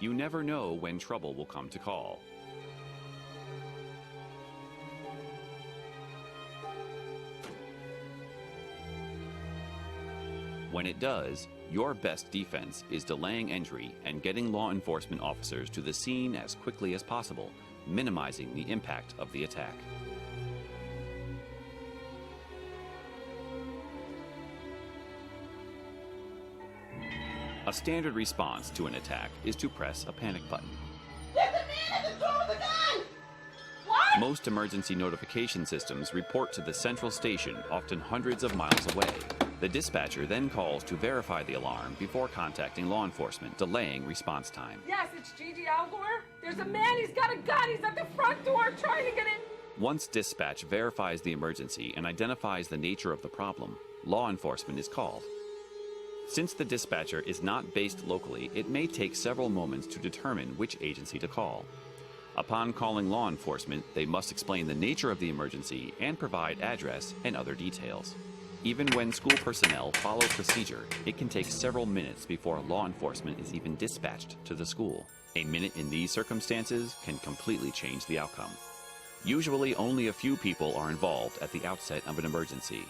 You never know when trouble will come to call. When it does, your best defense is delaying entry and getting law enforcement officers to the scene as quickly as possible, minimizing the impact of the attack. A standard response to an attack is to press a panic button. There's a man at the door with a gun! What? Most emergency notification systems report to the central station, often hundreds of miles away. The dispatcher then calls to verify the alarm before contacting law enforcement, delaying response time. Yes, it's Gigi Algor. There's a man, he's got a gun, he's at the front door trying to get in. Once dispatch verifies the emergency and identifies the nature of the problem, law enforcement is called. Since the dispatcher is not based locally, it may take several moments to determine which agency to call. Upon calling law enforcement, they must explain the nature of the emergency and provide address and other details. Even when school personnel follow procedure, it can take several minutes before law enforcement is even dispatched to the school. A minute in these circumstances can completely change the outcome. Usually, only a few people are involved at the outset of an emergency.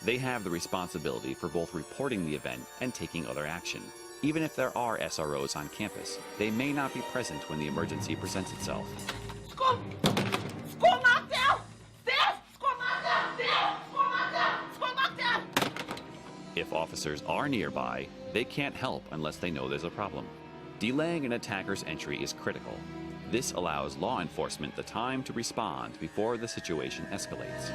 They have the responsibility for both reporting the event and taking other action. Even if there are SROs on campus, they may not be present when the emergency presents itself. School! School lockdown! Staff! School lockdown! Staff! School lockdown! School lockdown! If officers are nearby, they can't help unless they know there's a problem. Delaying an attacker's entry is critical. This allows law enforcement the time to respond before the situation escalates.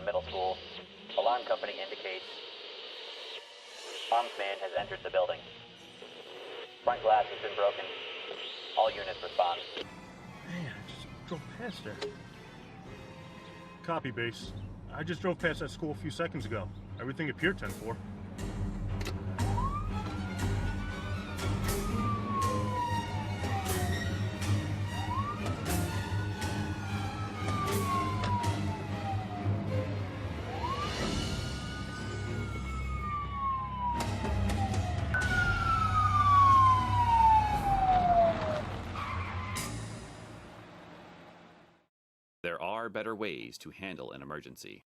Middle School. Alarm company indicates armed man has entered the building. Front glass has been broken. All units respond. Man, I just drove past there. Copy, base. I just drove past that school a few seconds ago. Everything appeared 10-4. There are better ways to handle an emergency.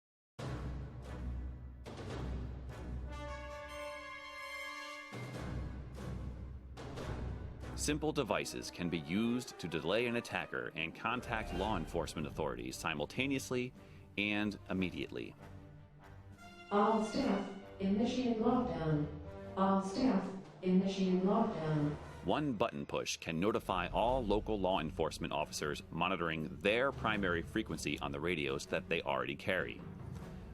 Simple devices can be used to delay an attacker and contact law enforcement authorities simultaneously and immediately. All staff, initiate lockdown. All staff, initiate lockdown. One button push can notify all local law enforcement officers monitoring their primary frequency on the radios that they already carry.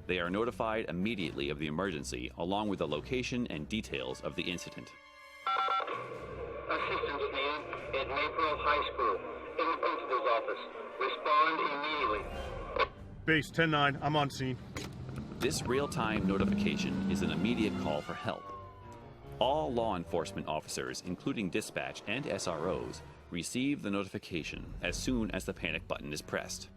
They are notified immediately of the emergency, along with the location and details of the incident. Assistance man at Maypearl High School, in the principal's office. Respond immediately. Base 10-9, I'm on scene. This real-time notification is an immediate call for help. All law enforcement officers, including dispatch and SROs, receive the notification as soon as the panic button is pressed.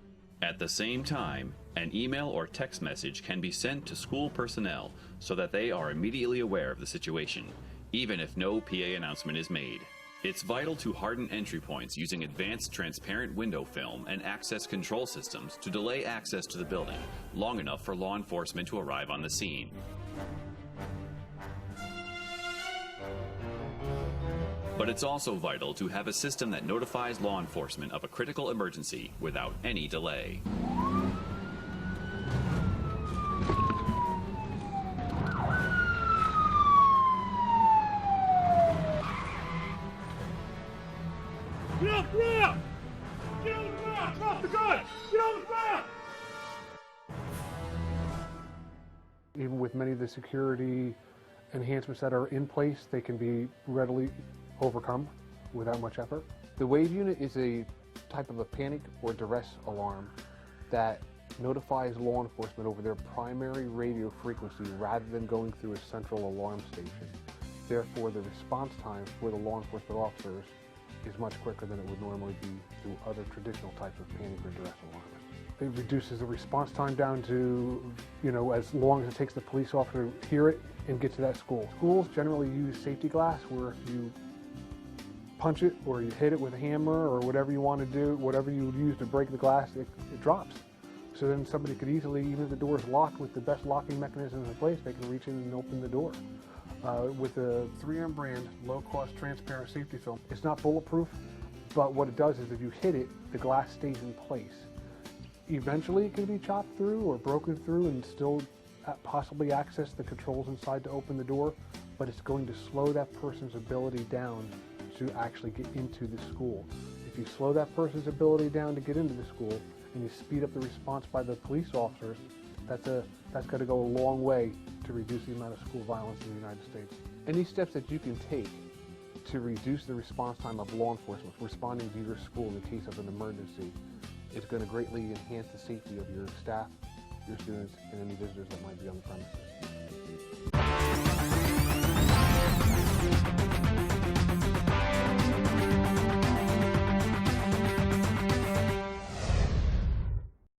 At the same time, an email or text message can be sent to school personnel so that they are immediately aware of the situation, even if no PA announcement is made. It's vital to harden entry points using advanced transparent window film and access control systems to delay access to the building long enough for law enforcement to arrive on the scene. But it's also vital to have a system that notifies law enforcement of a critical emergency without any delay. Get on the ground! Get on the ground! Drop the gun! Get on the ground! Even with many of the security enhancements that are in place, they can be readily overcome without much effort. The wave unit is a type of a panic or duress alarm that notifies law enforcement over their primary radio frequency rather than going through a central alarm station. Therefore, the response time for the law enforcement officers is much quicker than it would normally be through other traditional types of panic or duress alarms. It reduces the response time down to, as long as it takes the police officer to hear it and get to that school. Schools generally use safety glass where you punch it or you hit it with a hammer or whatever you want to do, whatever you would use to break the glass, it drops. So then somebody could easily, even if the door is locked with the best locking mechanisms in place, they can reach in and open the door. With the 3M brand low-cost transparent safety film, it's not bulletproof, but what it does is if you hit it, the glass stays in place. Eventually it can be chopped through or broken through and still possibly access the controls inside to open the door, but it's going to slow that person's ability down to actually get into the school. If you slow that person's ability down to get into the school and you speed up the response by the police officers, that's going to go a long way to reduce the amount of school violence in the United States. Any steps that you can take to reduce the response time of law enforcement responding to your school in the case of an emergency is going to greatly enhance the safety of your staff, your students, and any visitors that might be on the premises.